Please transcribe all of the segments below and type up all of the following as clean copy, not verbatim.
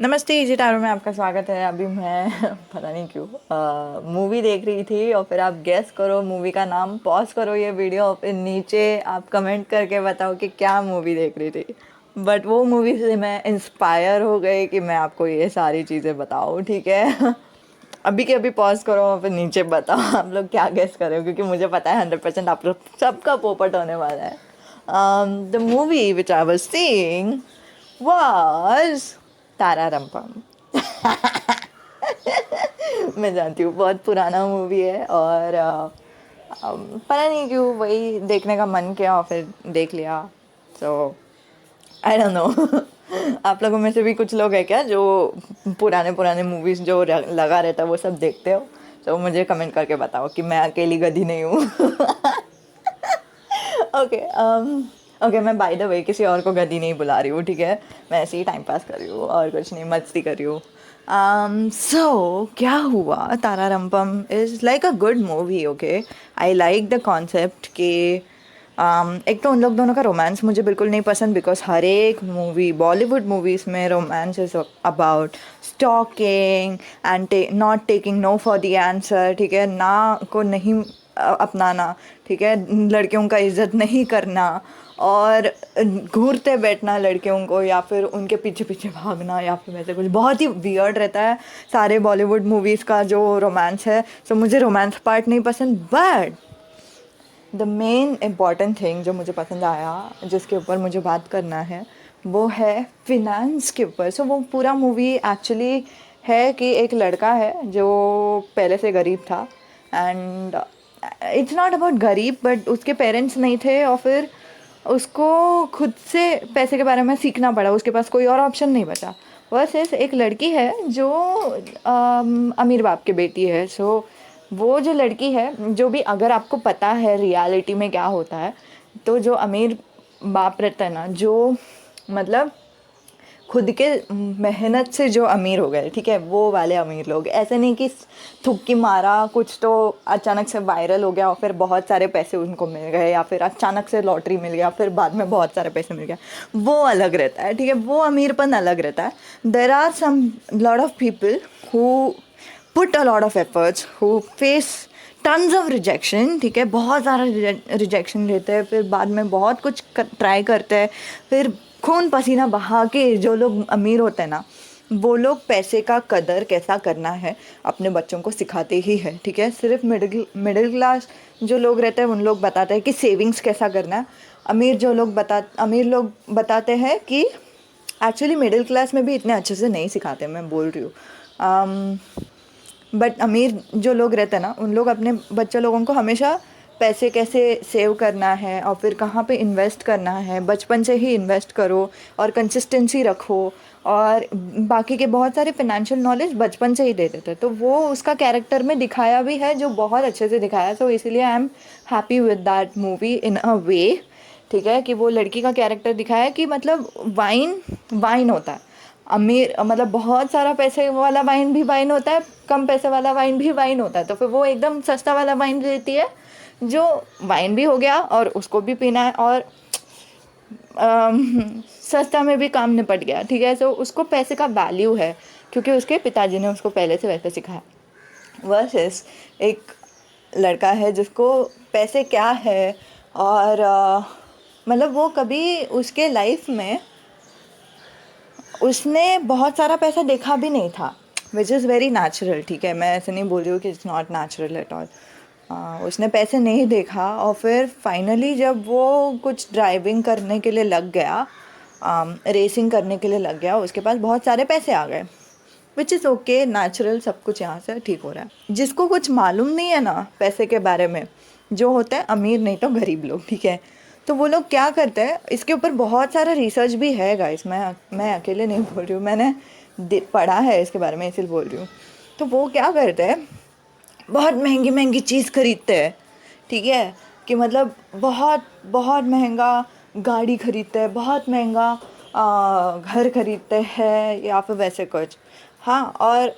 नमस्ते easy tarot में आपका स्वागत है। अभी मैं पता नहीं क्यों मूवी देख रही थी और फिर आप गेस करो मूवी का नाम, पॉज करो ये वीडियो और फिर नीचे आप कमेंट करके बताओ कि क्या मूवी देख रही थी। बट वो मूवी से मैं इंस्पायर हो गई कि मैं आपको ये सारी चीज़ें बताऊँ, ठीक है। अभी के अभी पॉज करो और फिर नीचे बताओ आप लोग क्या गेस कर रहे हो, क्योंकि मुझे पता है 100% आप लोग सबका पोपट होने वाला है। The movie which I was seeing was तारारंपम। मैं जानती हूँ बहुत पुराना मूवी है और पता नहीं क्यों वही देखने का मन किया और फिर देख लिया। सो आई डोंट नो। आप लोगों में से भी कुछ लोग हैं क्या जो पुराने पुराने मूवीज़ जो लगा रहता है वो सब देखते हो? तो मुझे कमेंट करके बताओ कि मैं अकेली गधी नहीं हूँ। ओके ओके, मैं बाय द वे किसी और को गधी नहीं बुला रही हूँ, ठीक है। मैं ऐसे ही टाइम पास कर रही हूँ और कुछ नहीं, मस्ती कर रही हूँ। सो क्या हुआ, Ta Ra Rum Pum is like a good movie. Okay, I like the concept कि एक तो उन लोग दोनों का रोमांस मुझे बिल्कुल नहीं पसंद, बिकॉज हर एक मूवी बॉलीवुड मूवीज़ में romance is about stalking and not taking no for the answer, ठीक है ना, को नहीं अपनाना, ठीक है, लड़कियों का इज्जत नहीं करना और घूरते बैठना लड़कियों को या फिर उनके पीछे पीछे भागना या फिर वैसे कुछ बहुत ही वियर्ड रहता है सारे बॉलीवुड मूवीज़ का जो रोमांस है। सो मुझे रोमांस पार्ट नहीं पसंद, but the main important thing जो मुझे पसंद आया, जिसके ऊपर मुझे बात करना है, वो है फिनेंस के ऊपर। सो वो पूरा मूवी एक्चुअली है कि एक लड़का है जो पहले से गरीब था एंड इट्स नॉट अबाउट गरीब, बट उसके पेरेंट्स नहीं थे और फिर उसको खुद से पैसे के बारे में सीखना पड़ा, उसके पास कोई और ऑप्शन नहीं बचा। वर्सेस एक लड़की है जो अमीर बाप की बेटी है। सो वो जो लड़की है, जो भी, अगर आपको पता है रियलिटी में क्या होता है, तो जो अमीर बाप रहता है ना, जो मतलब खुद के मेहनत से जो अमीर हो गए, ठीक है, वो वाले अमीर लोग, ऐसे नहीं कि थुक्की मारा कुछ तो अचानक से वायरल हो गया और फिर बहुत सारे पैसे उनको मिल गए या फिर अचानक से लॉटरी मिल गया फिर बाद में बहुत सारे पैसे मिल गया, वो अलग रहता है, ठीक है, वो अमीरपन अलग रहता है। There are some lot of people who put a lot of efforts, who face tons of rejection, ठीक है, बहुत सारा रिजेक्शन लेते हैं, फिर बाद में बहुत कुछ ट्राई करते हैं, फिर खून पसीना बहा के जो लोग अमीर होते हैं ना, वो लोग पैसे का कदर कैसा करना है अपने बच्चों को सिखाते ही है, ठीक है। सिर्फ मिडिल क्लास जो लोग रहते हैं उन लोग बताते हैं कि सेविंग्स कैसा करना है। अमीर लोग बताते हैं कि एक्चुअली मिडिल क्लास में भी इतने अच्छे से नहीं सिखाते, मैं बोल रही हूँ। बट अमीर जो लोग रहते हैं ना, उन लोग अपने बच्चे लोगों को हमेशा पैसे कैसे सेव करना है और फिर कहाँ पे इन्वेस्ट करना है, बचपन से ही इन्वेस्ट करो और कंसिस्टेंसी रखो और बाकी के बहुत सारे फिनेंशियल नॉलेज बचपन से ही दे देते हैं। तो वो उसका कैरेक्टर में दिखाया भी है, जो बहुत अच्छे से दिखाया। तो इसीलिए I am happy with that movie in a way, ठीक है, कि वो लड़की का कैरेक्टर दिखाया कि मतलब वाइन वाइन होता है, अमीर मतलब बहुत सारा पैसे वाला वाइन भी वाइन होता है, कम पैसे वाला वाइन भी वाइन होता है। तो फिर वो एकदम सस्ता वाला वाइन लेती है जो वाइन भी हो गया और उसको भी पीना है और सस्ता में भी काम निपट गया, ठीक है। तो उसको पैसे का वैल्यू है क्योंकि उसके पिताजी ने उसको पहले से वैसे सिखाया। वर्सेस एक लड़का है जिसको पैसे क्या है और मतलब वो कभी उसके लाइफ में उसने बहुत सारा पैसा देखा भी नहीं था, विच इज़ वेरी नेचुरल, ठीक है, मैं ऐसे नहीं बोल रही हूँ कि it's not natural at all. उसने पैसे नहीं देखा और फिर फाइनली जब वो कुछ ड्राइविंग करने के लिए लग गया, रेसिंग करने के लिए लग गया, उसके पास बहुत सारे पैसे आ गए, विच इज़ ओके, नेचुरल, सब कुछ यहाँ से ठीक हो रहा है। जिसको कुछ मालूम नहीं है ना पैसे के बारे में, जो होता है अमीर नहीं तो गरीब लोग, ठीक है, तो वो लोग क्या करते हैं, इसके ऊपर बहुत सारा रिसर्च भी है गाइस, मैं अकेले नहीं बोल रही हूँ, मैंने पढ़ा है इसके बारे में इसलिए बोल रही हूँ। तो वो क्या करते हैं, बहुत महंगी महंगी चीज़ खरीदते हैं, ठीक है, कि मतलब बहुत बहुत महंगा गाड़ी खरीदते हैं, बहुत महंगा घर खरीदते हैं या फिर वैसे कुछ। हाँ, और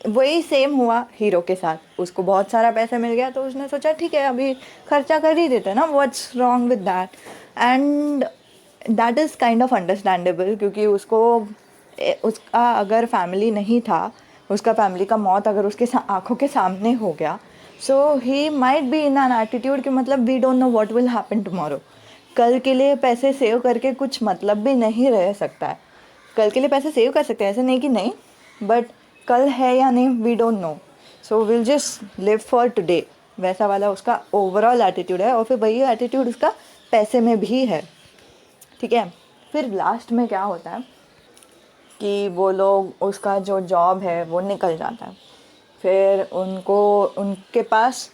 वही सेम हुआ हीरो के साथ, उसको बहुत सारा पैसा मिल गया तो उसने सोचा ठीक है अभी खर्चा कर ही देते हैं ना, what's wrong with that, and that is kind of understandable, क्योंकि उसको उसका अगर फैमिली नहीं था, उसका फैमिली का मौत अगर उसके आँखों के सामने हो गया, so he might be in an attitude कि मतलब we don't know what will happen tomorrow. कल के लिए पैसे सेव करके कुछ मतलब भी नहीं रह सकता है। कल के लिए पैसे सेव कर सकते हैं, ऐसे नहीं कि नहीं, बट कल है या नहीं we don't know, so will just live for today, वैसा वाला उसका ओवरऑल एटीट्यूड है। और फिर वही एटीट्यूड उसका पैसे में भी है, ठीक है। फिर लास्ट में क्या होता है कि वो लोग, उसका जो जॉब है वो निकल जाता है, फिर उनके पास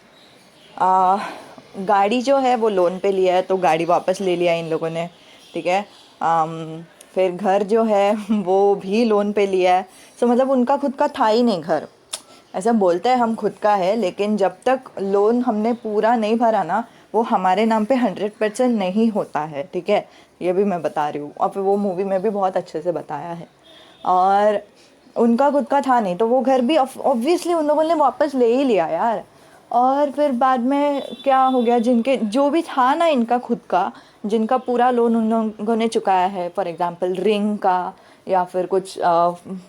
गाड़ी जो है वो लोन पे लिया है, तो गाड़ी वापस ले लिया इन लोगों ने, ठीक है। फिर घर जो है वो भी लोन पे लिया है। सो मतलब उनका खुद का था ही नहीं घर। ऐसा बोलते हैं हम खुद का है, लेकिन जब तक लोन हमने पूरा नहीं भरा ना, वो हमारे नाम पे 100% नहीं होता है, ठीक है। ये भी मैं बता रही हूँ, और फिर वो मूवी में भी बहुत अच्छे से बताया है। और उनका खुद का था नहीं, तो वो घर भी ऑब्वियसली उन लोगों ने वापस ले ही लिया यार। और फिर बाद में क्या हो गया, जिनके जो भी था ना इनका खुद का, जिनका पूरा लोन उन लोगों ने चुकाया है, फॉर एग्जांपल रिंग का या फिर कुछ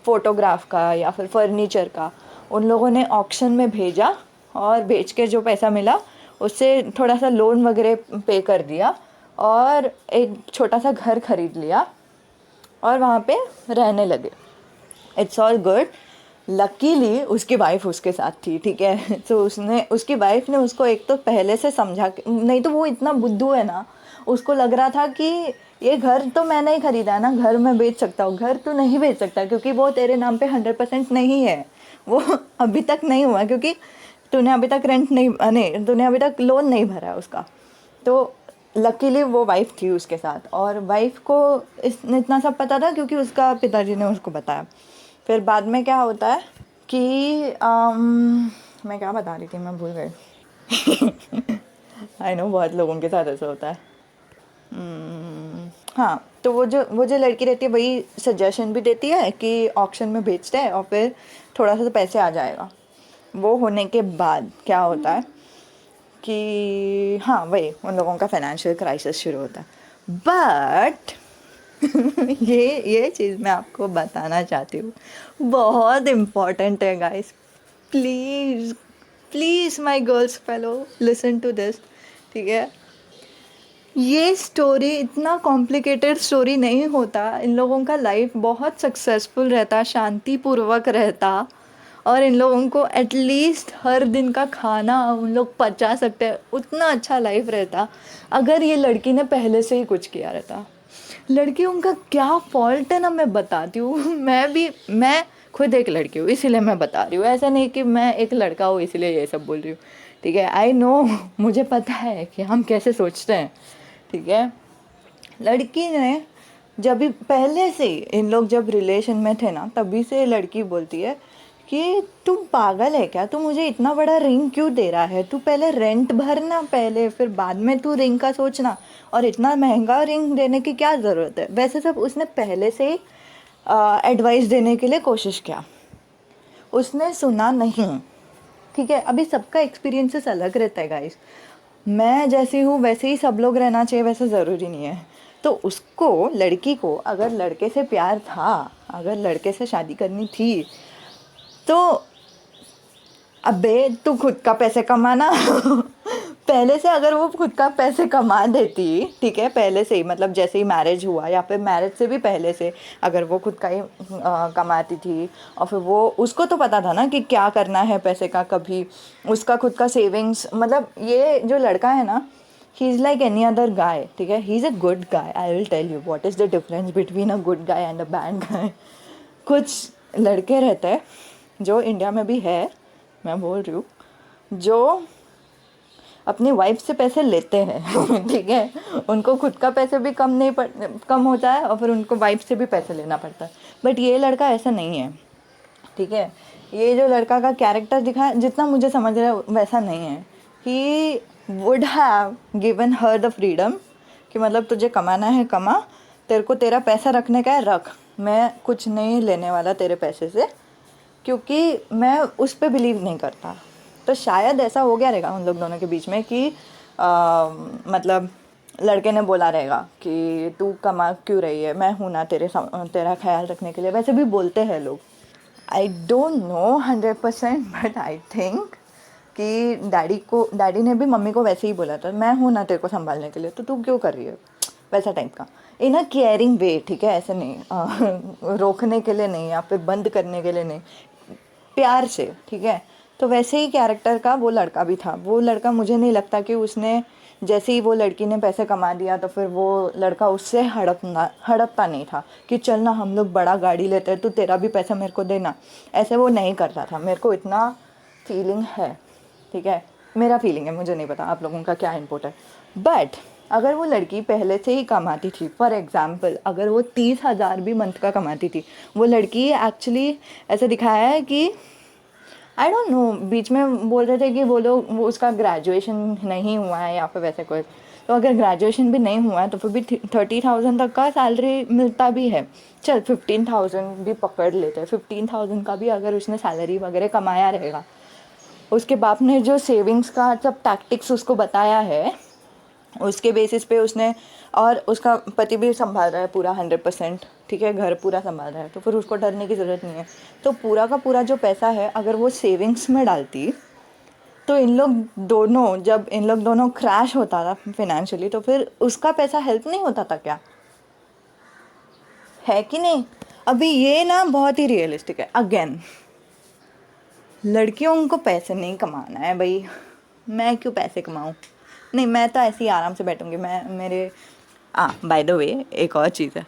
फ़ोटोग्राफ का या फिर फर्नीचर का, उन लोगों ने ऑक्शन में भेजा और बेच के जो पैसा मिला उससे थोड़ा सा लोन वगैरह पे कर दिया और एक छोटा सा घर खरीद लिया और वहाँ पे रहने लगे। It's all good. लकीली उसकी वाइफ उसके साथ थी, ठीक है। तो उसकी वाइफ ने उसको एक तो पहले से समझा, नहीं तो वो इतना बुद्धू है ना, उसको लग रहा था कि ये घर तो मैंने ही खरीदा है ना, घर मैं बेच सकता हूँ। घर तो नहीं बेच सकता क्योंकि वो तेरे नाम पे 100% नहीं है, वो अभी तक नहीं हुआ क्योंकि तूने अभी तक तूने अभी तक लोन नहीं भरा है उसका। तो लकीली वो वाइफ थी उसके साथ, और वाइफ को इतना सब पता था क्योंकि उसका पिताजी ने उसको बताया। फिर बाद में क्या होता है कि मैं क्या बता रही थी, मैं भूल गई। आई नो बहुत लोगों के साथ ऐसा होता है। हाँ, तो वो जो लड़की रहती है वही सजेशन भी देती है कि ऑक्शन में बेचते हैं और फिर थोड़ा सा तो पैसे आ जाएगा। वो होने के बाद क्या होता है कि हाँ वही उन लोगों का फाइनेंशियल क्राइसिस शुरू होता है। बट ये चीज़ मैं आपको बताना चाहती हूँ, बहुत इम्पॉर्टेंट है guys. Please please my girls fellow listen to this, ठीक है। ये स्टोरी इतना कॉम्प्लिकेटेड स्टोरी नहीं होता। इन लोगों का लाइफ बहुत सक्सेसफुल रहता, शांतिपूर्वक रहता, और इन लोगों को एटलीस्ट हर दिन का खाना उन लोग पचा सकते हैं, उतना अच्छा लाइफ रहता अगर ये लड़की ने पहले से ही कुछ किया रहता। लड़कियों का क्या फॉल्ट है ना, मैं बताती हूँ। मैं खुद एक लड़की हूँ इसीलिए मैं बता रही हूँ, ऐसा नहीं कि मैं एक लड़का हूँ इसलिए ये सब बोल रही हूँ, ठीक है। आई नो, मुझे पता है कि हम कैसे सोचते हैं, ठीक है। लड़की ने जब भी पहले से इन लोग जब रिलेशन में थे ना, तभी से लड़की बोलती है कि तू पागल है क्या, तू मुझे इतना बड़ा रिंग क्यों दे रहा है, तू पहले रेंट भरना पहले, फिर बाद में तू रिंग का सोचना, और इतना महंगा रिंग देने की क्या ज़रूरत है। वैसे सब उसने पहले से ही एडवाइस देने के लिए कोशिश किया, उसने सुना नहीं, ठीक है। अभी सबका एक्सपीरियंसेस अलग रहता है गाइस। मैं जैसी हूँ वैसे ही सब लोग रहना चाहिए, वैसे ज़रूरी नहीं है। तो उसको, लड़की को अगर लड़के से प्यार था, अगर लड़के से शादी करनी थी, तो अबे तू खुद का पैसे कमाना। पहले से अगर वो खुद का पैसे कमा देती, ठीक है, पहले से ही, मतलब जैसे ही मैरिज हुआ या फिर मैरिज से भी पहले से अगर वो खुद का ही कमाती थी, और फिर वो, उसको तो पता था ना कि क्या करना है पैसे का, कभी उसका खुद का सेविंग्स, मतलब ये जो लड़का है ना, he is like any other guy, ठीक है। He is a good guy. I will tell you what is the difference between a good guy and a bad guy. कुछ लड़के रहते हैं जो इंडिया में भी है, मैं बोल रही हूँ, जो अपनी वाइफ से पैसे लेते हैं। ठीक है, उनको खुद का पैसे भी कम होता है और फिर उनको वाइफ से भी पैसे लेना पड़ता है। बट ये लड़का ऐसा नहीं है, ठीक है। ये जो लड़का का कैरेक्टर दिखा है, जितना मुझे समझ रहा है वैसा नहीं है। He would have given her the freedom कि मतलब तुझे कमाना है कमा, तेरे को तेरा पैसा रखने का है रख, मैं कुछ नहीं लेने वाला तेरे पैसे से, क्योंकि मैं उस पर बिलीव नहीं करता। तो शायद ऐसा हो गया रहेगा उन लोग दोनों के बीच में कि मतलब लड़के ने बोला रहेगा कि तू कमा क्यों रही है, मैं हूँ ना तेरा ख्याल रखने के लिए, वैसे भी बोलते हैं लोग। I don't know 100%, but I think कि डैडी ने भी मम्मी को वैसे ही बोला था, मैं हूँ ना तेरे को संभालने के लिए, तो तू क्यों कर रही है, वैसा टाइप का। इन अ केयरिंग वे, ठीक है, ऐसे नहीं रोकने के लिए नहीं या फिर बंद करने के लिए नहीं, प्यार से, ठीक है। तो वैसे ही कैरेक्टर का वो लड़का भी था। वो लड़का, मुझे नहीं लगता कि उसने, जैसे ही वो लड़की ने पैसे कमा दिया तो फिर वो लड़का उससे हड़पता नहीं था कि चल ना हम लोग बड़ा गाड़ी लेते हैं, तो तेरा भी पैसा मेरे को देना, ऐसे वो नहीं करता था। मेरे को इतना फीलिंग है, ठीक है, मेरा फीलिंग है, मुझे नहीं पता आप लोगों का क्या इनपुट है। बट अगर वो लड़की पहले से ही कमाती थी, फॉर एग्ज़ाम्पल अगर वो 30,000 भी मंथ का कमाती थी, वो लड़की एक्चुअली ऐसे दिखाया है कि आई डोंट नो, बीच में बोल रहे थे कि वो उसका ग्रेजुएशन नहीं हुआ है या फिर वैसे कुछ। तो अगर ग्रेजुएशन भी नहीं हुआ है तो फिर भी 30,000 तक का सैलरी मिलता भी है। चल 15,000 भी पकड़ लेते हैं, 15,000 का भी अगर उसने सैलरी वगैरह कमाया रहेगा, उसके बाप ने जो सेविंग्स का सब टैक्टिक्स उसको बताया है, उसके बेसिस पे उसने, और उसका पति भी संभाल रहा है पूरा 100%, ठीक है, घर पूरा संभाल रहा है, तो फिर उसको डरने की ज़रूरत नहीं है। तो पूरा का पूरा जो पैसा है अगर वो सेविंग्स में डालती, तो जब इन लोग दोनों क्रैश होता था फिनेंशियली, तो फिर उसका पैसा हेल्प नहीं होता था क्या, है कि नहीं। अभी ये ना बहुत ही रियलिस्टिक है। अगेन, लड़कियों को पैसे नहीं कमाना है भाई, मैं क्यों पैसे कमाऊँ, नहीं, मैं तो ऐसे ही आराम से बैठूंगी। मैं मेरे बाय द वे, एक और चीज़ है,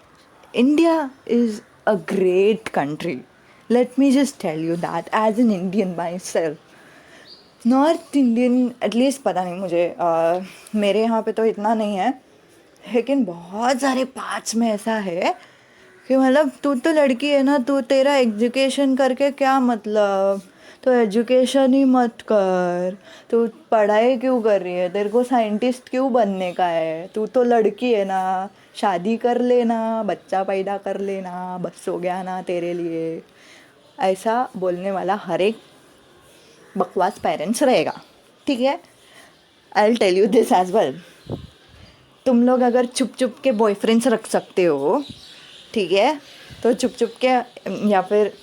India is a great country, let me just tell you that as an Indian myself. North Indian at least, पता नहीं मुझे, मेरे यहाँ पे तो इतना नहीं है, लेकिन बहुत सारे पार्ट्स में ऐसा है कि मतलब तू तो लड़की है ना, तू तेरा एजुकेशन करके क्या मतलब, तो एजुकेशन ही मत कर, तू पढ़ाई क्यों कर रही है, तेरे को साइंटिस्ट क्यों बनने का है, तू तो लड़की है ना, शादी कर लेना, बच्चा पैदा कर लेना, बस हो गया ना तेरे लिए। ऐसा बोलने वाला हर एक बकवास पेरेंट्स रहेगा, ठीक है। I will tell you this as well, तुम लोग अगर चुप चुप के बॉयफ्रेंड्स रख सकते हो, ठीक है, तो चुप चुप के या फिर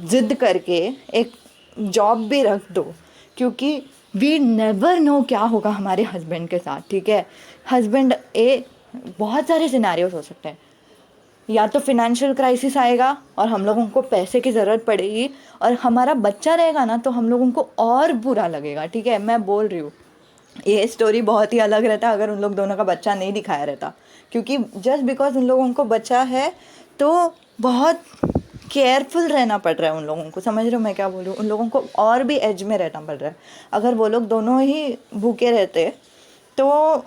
ज़िद करके एक जॉब भी रख दो, क्योंकि वी नेवर नो क्या होगा हमारे हस्बैंड के साथ, ठीक है। हस्बैंड बहुत सारे सिनेरियोज हो सकते हैं, या तो फिनेंशियल क्राइसिस आएगा और हम लोगों को पैसे की ज़रूरत पड़ेगी, और हमारा बच्चा रहेगा ना तो हम लोगों को और बुरा लगेगा, ठीक है, मैं बोल रही हूँ। ये स्टोरी बहुत ही अलग रहता अगर उन लोग दोनों का बच्चा नहीं दिखाया रहता, क्योंकि जस्ट बिकॉज उन लोगों को बच्चा है तो बहुत केयरफुल रहना पड़ रहा है उन लोगों को, समझ रहे हो मैं क्या बोल रही हूँ, उन लोगों को और भी एज में रहना पड़ रहा है। अगर वो लोग दोनों ही भूखे रहते तो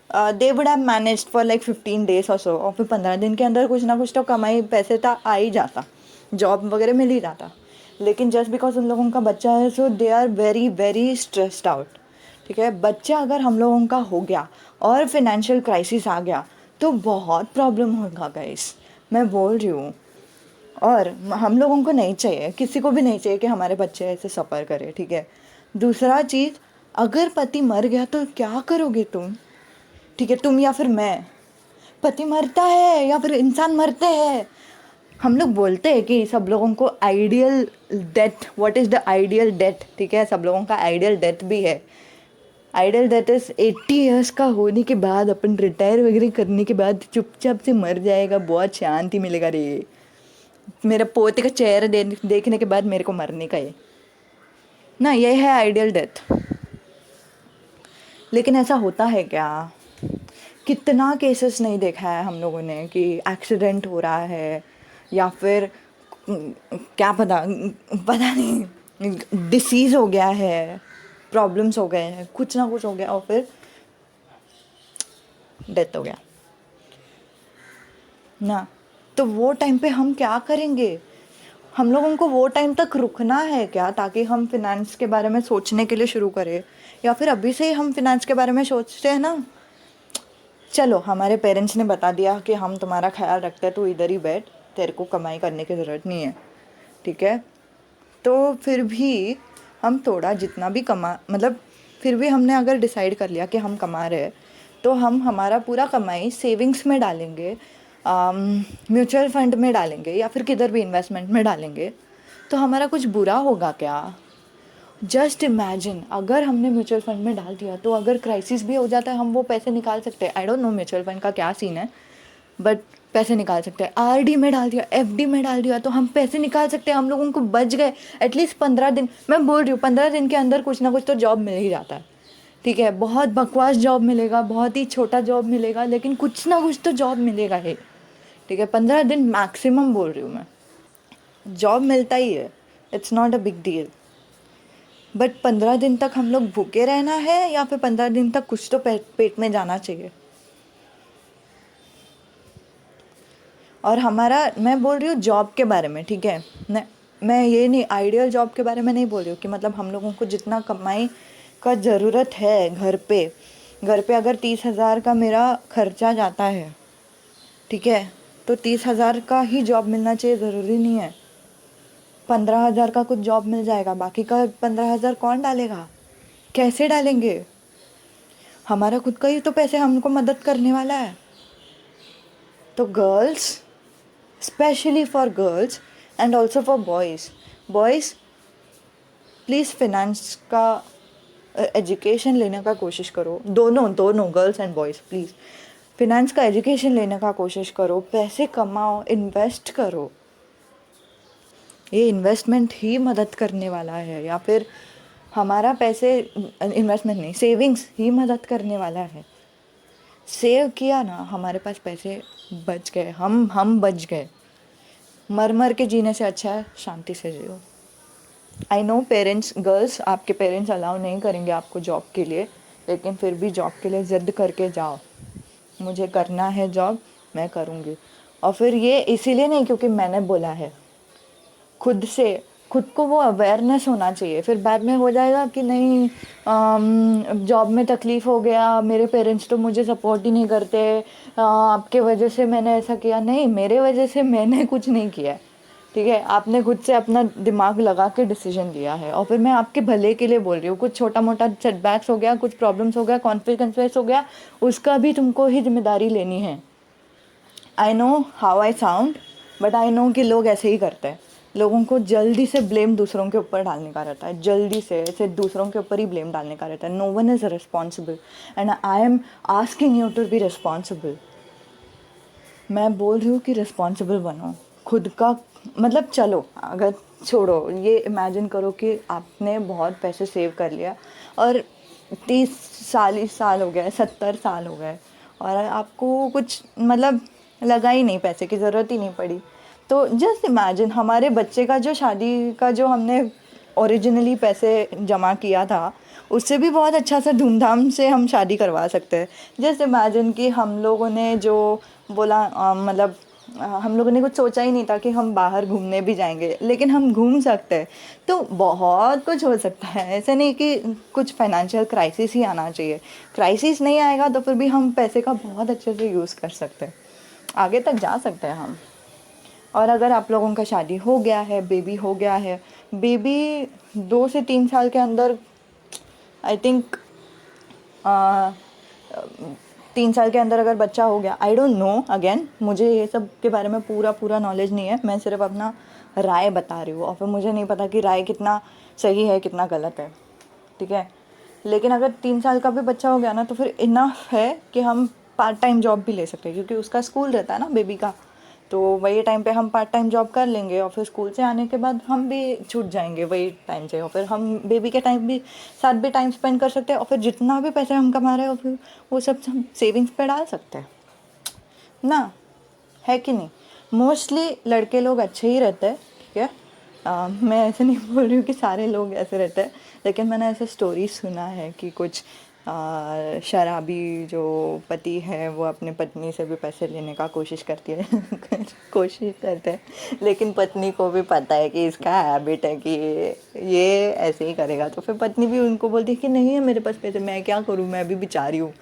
they would have managed for like 15 days और सो, और फिर 15 दिन के अंदर कुछ ना कुछ तो कमाई पैसे तो आ ही जाता, जॉब वगैरह मिल ही जाता। लेकिन जस्ट बिकॉज उन लोगों का बच्चा है, so they are very very stressed out, ठीक है। बच्चा अगर हम लोगों का हो गया और फिनेंशियल क्राइसिस आ गया तो बहुत प्रॉब्लम होगा गाइस, मैं बोल रही हूँ। और हम लोगों को नहीं चाहिए, किसी को भी नहीं चाहिए कि हमारे बच्चे ऐसे सफ़र करे, ठीक है। दूसरा चीज़, अगर पति मर गया तो क्या करोगे तुम, ठीक है, तुम या फिर मैं। पति मरता है या फिर इंसान मरते हैं, हम लोग बोलते हैं कि सब लोगों को ideal death, what is the ideal death, ठीक है, सब लोगों का आइडियल डेथ भी है। आइडियल डेथ इज़ 80 ईयर्स का होने के बाद, अपन रिटायर वगैरह करने के बाद चुपचाप से मर जाएगा, बहुत शांति मिलेगा रे, मेरा पोते का चेहरा देखने के बाद मेरे को मरने का है ना, ये है आइडियल डेथ। लेकिन ऐसा होता है क्या, कितना केसेस नहीं देखा है हम लोगों ने कि एक्सीडेंट हो रहा है या फिर क्या पता पता नहीं डिसीज़ हो गया है, प्रॉब्लम्स हो गए हैं, कुछ ना कुछ हो गया और फिर डेथ हो गया ना। तो वो टाइम पे हम क्या करेंगे, हम लोगों को वो टाइम तक रुकना है क्या ताकि हम फिनेंस के बारे में सोचने के लिए शुरू करें, या फिर अभी से ही हम फिनेंस के बारे में सोचते हैं ना, चलो हमारे पेरेंट्स ने बता दिया कि हम तुम्हारा ख्याल रखते हैं, तू इधर ही बैठ, तेरे को कमाई करने की ज़रूरत नहीं है, ठीक है। तो फिर भी हम थोड़ा जितना भी कमा, मतलब फिर भी हमने अगर डिसाइड कर लिया कि हम कमा रहे हैं, तो हम हमारा पूरा कमाई सेविंग्स में डालेंगे, म्यूचुअल फंड में डालेंगे या फिर किधर भी इन्वेस्टमेंट में डालेंगे, तो हमारा कुछ बुरा होगा क्या? जस्ट इमेजिन, अगर हमने म्यूचुअल फंड में डाल दिया तो अगर क्राइसिस भी हो जाता है हम वो पैसे निकाल सकते हैं। I don't know mutual fund का क्या सीन है, बट पैसे निकाल सकते हैं। आरडी में डाल दिया, एफडी में डाल दिया तो हम पैसे निकाल सकते हैं। हम लोगों को बच गए एटलीस्ट 15 दिन। मैं बोल रही हूँ 15 दिन के अंदर कुछ ना कुछ तो जॉब मिल ही जाता है, ठीक है। बहुत बकवास जॉब मिलेगा, बहुत ही छोटा जॉब मिलेगा, लेकिन कुछ ना कुछ तो जॉब मिलेगा ही, ठीक है। 15 दिन मैक्सिमम बोल रही हूँ मैं, जॉब मिलता ही है, it's not a big deal. But 15 दिन तक हम लोग भूखे रहना है या फिर 15 दिन तक कुछ तो पेट में जाना चाहिए। और हमारा, मैं बोल रही हूँ जॉब के बारे में, ठीक है। मैं ये नहीं, आइडियल जॉब के बारे में नहीं बोल रही हूँ कि मतलब हम लोगों को जितना कमाई का ज़रूरत है घर पे अगर 30,000 का मेरा खर्चा जाता है, ठीक है, तो 30,000 का ही जॉब मिलना चाहिए, ज़रूरी नहीं है 15,000 का कुछ जॉब मिल जाएगा, बाकी का 15,000 कौन डालेगा? कैसे डालेंगे? हमारा खुद का ही तो पैसे हमको मदद करने वाला है। तो girls, specially for girls and also for boys please finance का एजुकेशन लेने का कोशिश करो। दोनों दोनों girls and boys please finance का एजुकेशन लेने का कोशिश करो, पैसे कमाओ, इन्वेस्ट करो। ये इन्वेस्टमेंट ही मदद करने वाला है, या फिर हमारा पैसे, इन्वेस्टमेंट नहीं, सेविंग्स ही मदद करने वाला है। सेव किया ना, हमारे पास पैसे बच गए, हम बच गए। मर मर के जीने से अच्छा है शांति से जियो। आई नो पेरेंट्स, गर्ल्स, आपके पेरेंट्स अलाउ नहीं करेंगे आपको जॉब के लिए, लेकिन फिर भी जॉब के लिए ज़िद करके जाओ। मुझे करना है जॉब, मैं करूँगी। और फिर ये इसीलिए नहीं क्योंकि मैंने बोला है, खुद को वो अवेयरनेस होना चाहिए। फिर बाद में हो जाएगा कि नहीं, जॉब में तकलीफ़ हो गया, मेरे पेरेंट्स तो मुझे सपोर्ट ही नहीं करते, आपके वजह से मैंने ऐसा किया। नहीं, मेरे वजह से मैंने कुछ नहीं किया है, ठीक है। आपने खुद से अपना दिमाग लगा के डिसीजन लिया है, और फिर मैं आपके भले के लिए बोल रही हूँ। कुछ छोटा मोटा सेटबैक्स हो गया, कुछ प्रॉब्लम्स हो गया, कॉन्फ्लिक्ट हो गया, उसका भी तुमको ही जिम्मेदारी लेनी है। I know how I sound, but I know कि लोग ऐसे ही करते हैं। लोगों को जल्दी से ब्लेम दूसरों के ऊपर डालने का रहता है, जल्दी से ऐसे दूसरों के ऊपर ही ब्लेम डालने का रहता है। No one is responsible and I am asking you to be responsible. मैं बोल रही हूँ कि रिस्पॉन्सिबल बनो खुद का। मतलब चलो, अगर छोड़ो, ये इमेजिन करो कि आपने बहुत पैसे सेव कर लिया और 30-40 साल हो गए, 70 साल हो गए, और आपको कुछ मतलब लगा ही नहीं, पैसे की ज़रूरत ही नहीं पड़ी। तो जस्ट इमेजिन, हमारे बच्चे का जो शादी का जो हमने ओरिजिनली पैसे जमा किया था, उससे भी बहुत अच्छा सा धूमधाम से हम शादी करवा सकते हैं। जस्ट इमेजिन कि हम लोगों ने जो बोला, मतलब हम लोगों ने कुछ सोचा ही नहीं था कि हम बाहर घूमने भी जाएंगे, लेकिन हम घूम सकते हैं। तो बहुत कुछ हो सकता है, ऐसे नहीं कि कुछ फाइनेंशियल क्राइसिस ही आना चाहिए। क्राइसिस नहीं आएगा तो फिर भी हम पैसे का बहुत अच्छे से यूज़ कर सकते हैं, आगे तक जा सकते हैं हम। और अगर आप लोगों का शादी हो गया है, बेबी हो गया है, बेबी 2 से 3 साल के अंदर, आई थिंक 3 साल के अंदर अगर बच्चा हो गया, आई डोंट नो, अगेन मुझे ये सब के बारे में पूरा नॉलेज नहीं है, मैं सिर्फ अपना राय बता रही हूँ, और फिर मुझे नहीं पता कि राय कितना सही है कितना गलत है, ठीक है। लेकिन अगर 3 साल का भी बच्चा हो गया ना, तो फिर इनफ है कि हम पार्ट टाइम जॉब भी ले सकते हैं, क्योंकि उसका स्कूल रहता है ना बेबी का, तो वही टाइम पे हम पार्ट टाइम जॉब कर लेंगे, और फिर स्कूल से आने के बाद हम भी छूट जाएंगे वही टाइम से, और फिर हम बेबी के टाइम भी साथ भी टाइम स्पेंड कर सकते हैं, और फिर जितना भी पैसे हम कमा रहे हैं फिर वो सब हम सेविंग्स पे डाल सकते हैं ना, है कि नहीं। मोस्टली लड़के लोग अच्छे ही रहते हैं, ठीक है। मैं ऐसे नहीं बोल रही हूँ कि सारे लोग ऐसे रहते हैं, लेकिन मैंने ऐसे स्टोरी सुना है कि कुछ शराबी जो पति है वो अपने पत्नी से भी पैसे लेने का कोशिश करती है कोशिश करते हैं, लेकिन पत्नी को भी पता है कि इसका हैबिट है कि ये ऐसे ही करेगा, तो फिर पत्नी भी उनको बोलती है कि नहीं है मेरे पास पैसे, मैं क्या करूँ, मैं भी बेचारी हूँ,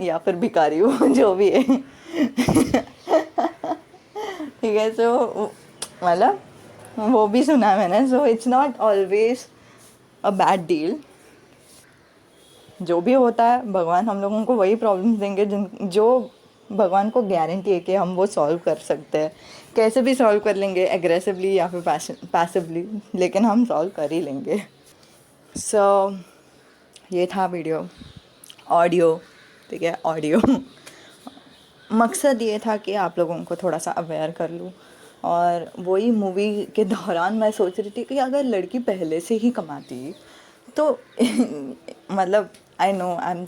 या फिर भिखारी हूँ जो भी है ठीक है। सो मतलब वो भी सुना है मैंने। So it's not always a bad deal, जो भी होता है भगवान हम लोगों को वही प्रॉब्लम्स देंगे जिन जो भगवान को गारंटी है कि हम वो सॉल्व कर सकते हैं। कैसे भी सॉल्व कर लेंगे, एग्रेसिवली या फिर पैसिवली, लेकिन हम सॉल्व कर ही लेंगे। सो ये था वीडियो, ऑडियो, ठीक है, ऑडियो। मकसद ये था कि आप लोगों को थोड़ा सा अवेयर कर लूँ। और वही मूवी के दौरान मैं सोच रही थी कि अगर लड़की पहले से ही कमाती तो मतलब I know I am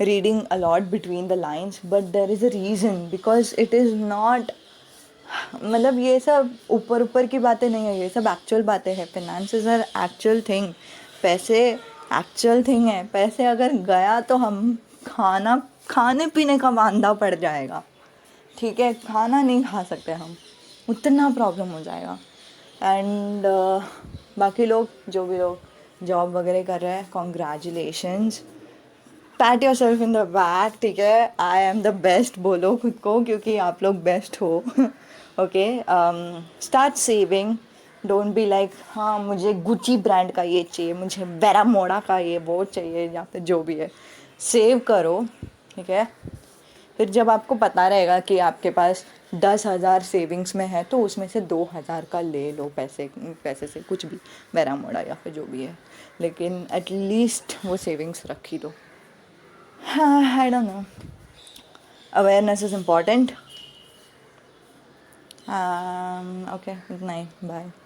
reading a lot between the lines, but there is a reason, because it is not, मतलब ये सब ऊपर ऊपर की बातें नहीं है, ये सब एक्चुअल बातें हैं। फिनेंसेस आर एक्चुअल थिंग, पैसे एक्चुअल थिंग है। पैसे अगर गया तो हम खाने पीने का वांदा पड़ जाएगा, ठीक है, खाना नहीं खा सकते हम, उतना प्रॉब्लम हो जाएगा। एंड बाकी लोग, जो भी लोग जॉब वगैरह कर रहे हैं, congratulations, PAT your self in the back, ठीक है, आई एम द बेस्ट बोलो खुद को, क्योंकि आप लोग बेस्ट हो। Okay, start saving, don't be like हाँ मुझे गुची ब्रांड का ये चाहिए, मुझे बेरामोड़ा का ये वो चाहिए, या फिर जो भी है, सेव करो, ठीक है। फिर जब आपको पता रहेगा कि आपके पास 10,000 सेविंग्स में है, तो उसमें से 2,000 का ले लो, पैसे से कुछ भी, बेरामोड़ा या फिर जो भी है, लेकिन एटलीस्ट वो सेविंग्स रख ही दो। I don't know. Awareness is important. Okay, good night. Bye.